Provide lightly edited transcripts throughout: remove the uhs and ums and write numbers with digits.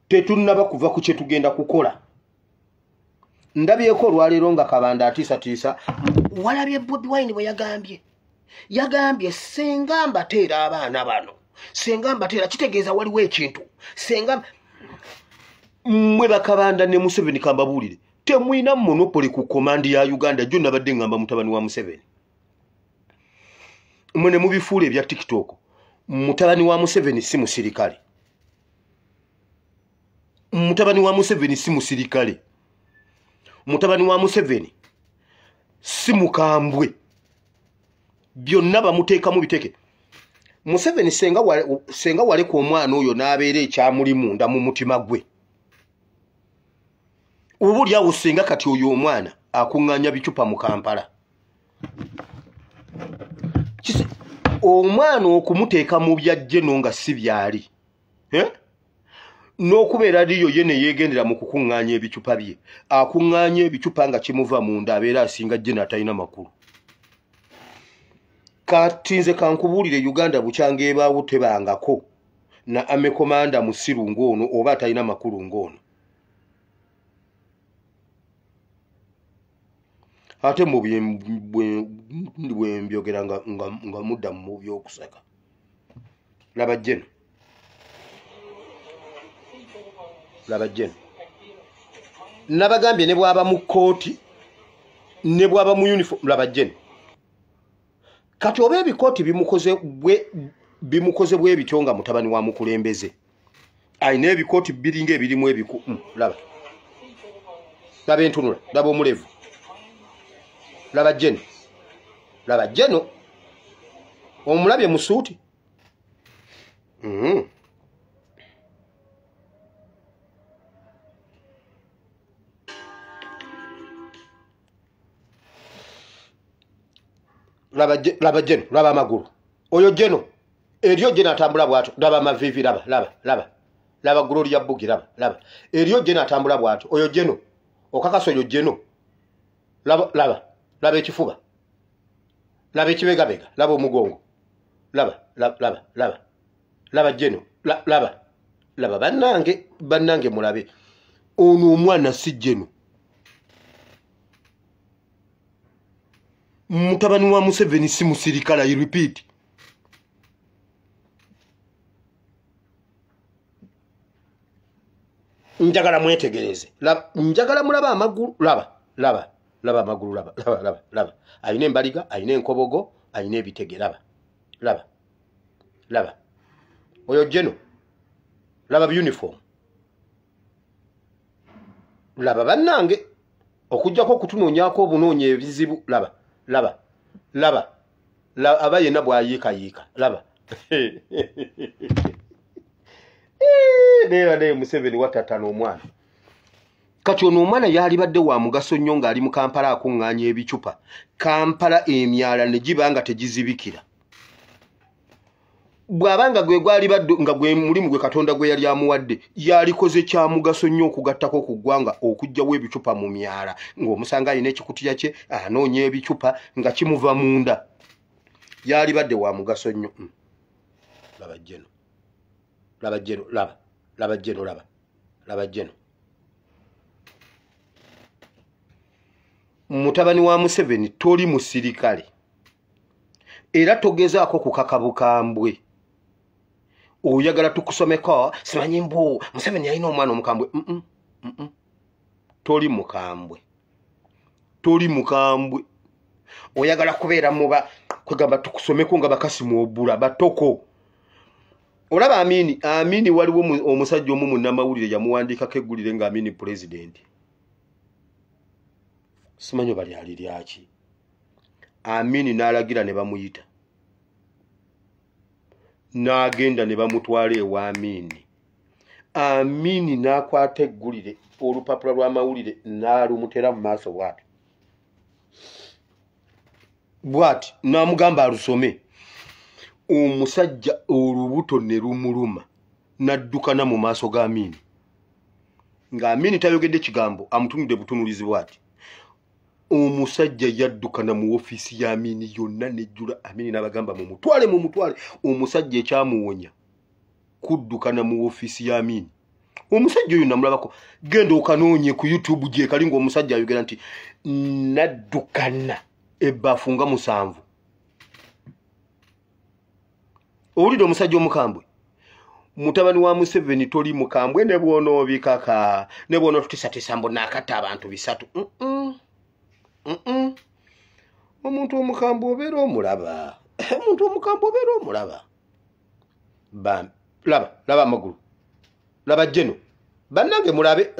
tetunnaba kuva ku kye tugenda kukola. Ndabyeko olwaleero nga Kabanda atiisatiisa. Walabye Bobi Wine bwe yagambye senga mbateera abaana bano, senga mbateera kitegeeza waliwo ekintu, senga mwe Bakabanda ne Museveni kambabuulire temwina monopoli ku komandi ya Uganda. Jjo nabadde ngamba mutabani wa Museveni mwene mubifuula ebya TikTok. Mutabani wa Museveni si musirikale, mutabani wa Museveni si musirikale, mutabani wa Museveni si mukambwe. Byonna bamuteekamu biteke. Museveni senga wale ku omwana oyo n'abeera ekyamuli munda mu mutima gwe. Ubuli awo senga kati oyo omwana akuŋŋaanya bicupa mu Kampala. Omwana okumuteeka mu byajje no nga si byali. N'okubeera liyo ye ne yeegendera mu kukuŋŋaanya ebicupa bye. Akuŋŋaanya ebicupa nga kimuva munda abeera asinga jje n'atalina makulu. Kati nze kankubuulire Uganda bukyanga ebaawo tebangako na ame komanda musiru ng'ono oba atalina makulu ng'ono. Ate mu bwe mbyogera nga mudda mu by'okusaka. Laba jeno. Nabagambye ne bwaba mu kooti ne bwaba mu uniform laba jeno. Kati oba ebikooti bimukoze bwe bityo nga mutabani wa mukulembeze. Ayina ebikooti biringa ebirimu ebiku. Laba entunula, laba omulevu. Laba jeno. Omulabye mu suuti. Laba jeno, laba amagulu. Oyo jeno. Eriyo jeno atambula bw'atyo. Laba amavivi, laba Gloria Bugi, laba. Eriyo jeno atambula bw'atyo. Oyo jeno. Okakasa oyo jeno. Laba ekifuba. Laba ekibegabega, laba omugongo. Laba jeno. Laba bannange mulabe. Ono omwana si jeno. Mutabani wa Museveni si musirikala, I repeat. Njagala mwetegereze. Njagala mulaba amagulu, laba amagulu, laba. Ayina embaliga, ayina enkobogo, ayina ebitege, laba. Oyo jeno. Laba uniform. Laba bannange okujjako okutunoonyako obunoonya ebizibu, laba. Aba yenna bw'ayiikayiika, laba. Ne Museveni watatana omwana. Kati ono omwana yalibadde wa mugaso nnyo ng'ali mu Kampala akuŋŋaanya ebicupa. Kampala emyala ne giba nga tegizibikira. Bw'abanga gwe gwalibadde nga gwe mulimu gwe Katonda gwe yali amuwadde, yalikoze kya mugaso nnyo okugattako ku ggwanga okuggyawo ebicupa mu myala. Ng'omusanga alina ekikutiya kye anoonya ebicupa nga kimuva munda. Yalibadde wa mugaso nnyo. Laba jeno. Mutabani wa Museveni toli musirikale. Era togezaako kukaka bukambwe. Oyagala tukusomeko, simanyi mbu Museveni alina omwana omukambwe. Toli mukambwe. Oyagala kubeera muba kwegamba tukusomeko nga bakasimu obula batoko. Olaba Amini waliwo omusajja omu munnamawulire yamuwandiikako eggulire nga Amini president. Simanyi bali aliryaki. Amini n'alagira ne bamuyita. N'agenda ne bamutwala ewa Amini n'akwata eggulire olupapula lw'amawulire n'alumutera mu maaso bw'ati n'amugamba alusome. Omusajja olubuto ne lumuluma n'addukana mu maaso ga Amini. Nga Amini tayogedde kigambo amutunudde butunulizi bw'ati. Omusajja yaddukana mu ofiisi ya Amini yonna nejjula. Amini n'abagamba mumutwale. Omusajja ekyamuwonya kuddukana mu ofiisi ya Amini omusajja oyo namulabako genda okanoonye ku YouTube gye kali ng'omusajja ayogera nti naddukana ebbaafu nga 7 owulidde omusajja omukambwe mutabani wa Museveni toli mukambwe ne bwonoobikaka ne bwonotutisatisa mbu naakatta abantu 3 omuntu omukambwe obeera omulaba omuntu omukambwe obeera omulaba laba amagulu laba jeno bannange mulabe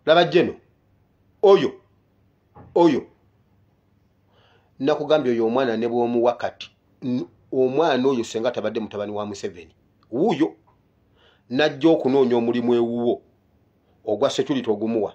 laba jeno oyo nakugambye oyo omwana ne bw'omu wakati omwana oyo senga tabadde mutabani wa Museveni wuuyo najja okunoonya omulimu ewuwo ogwa security ogumuwa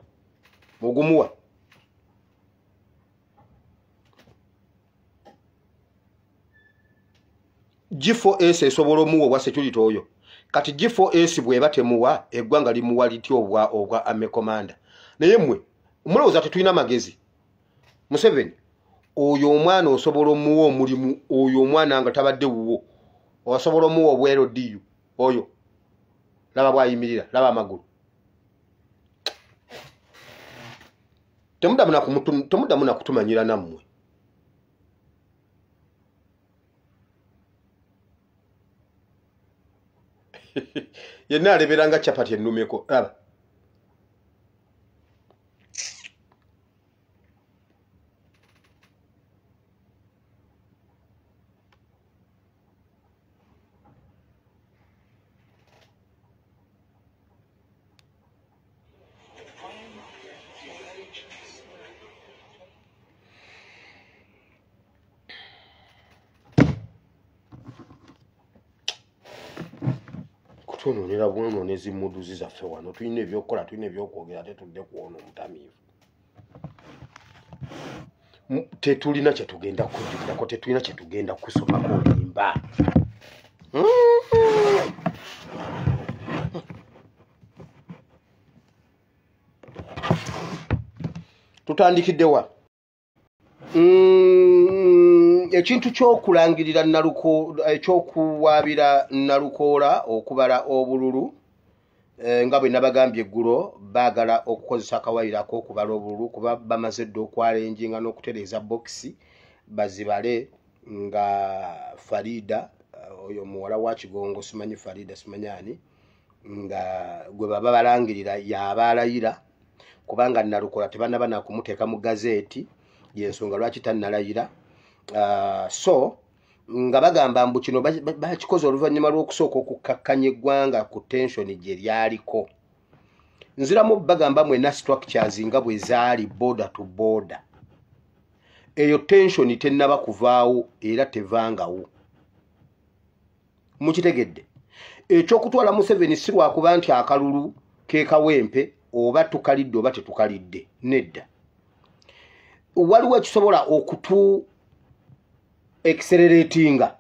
G4S esobola omuwa obwa security oyo kati G4S bweba temuwa eggwanga limuwa lityo obwa ame commander naye mmwe mulowooza tetulina magezi Museveni oyo omwana osobola omuwa omulimu oyo omwana nga tabadde wuwo osobola omuwa obwero diyu oyo laba bwayimirira laba amagulu temuddamu nakutumanyira nammwe yenna aleberanga capati ennumeko laba kutononera bwononezi muduzi zaffe wano tulina ebyokukola tulina ebyokwogera tetudde kuwona omutamiivu tetulina kyetugenda kujjukirako tetulina kyetugenda kusomako olimba tutandikiddewa ekintu kyokulangirira ekyokuwaabira Nalukoola okubala obululu nga bwe nabagambye eggulo baagala okukozesa akawayiro ak'okubala obululu kuba bamaze dda okwalenjinga n'okutereeza bokisi bazibale nga Farida oyo muwala wa Kigongo simanyi Farida simanyani nga gwe baba balangirira yabaalayira kubanga Nalukoola tebanaba nakumuteeka mu gazeeti yensonga lwaki tannalayira so nga bagamba mbu kino bakikoze oluvannyuma lw'okusooka okukakkanya eggwanga ku tensioni gye lyaliko nziramu bagamba mwena structures nga bwe zaali border to border eyo tensioni tennaba kuvaawo era tevangawo mukitegedde ekyokutwala Museveni si lwakuba nti akalulu keekawempe oba tukalidde oba tetukalidde nedda waliwo ekisobola okutu acceleratinga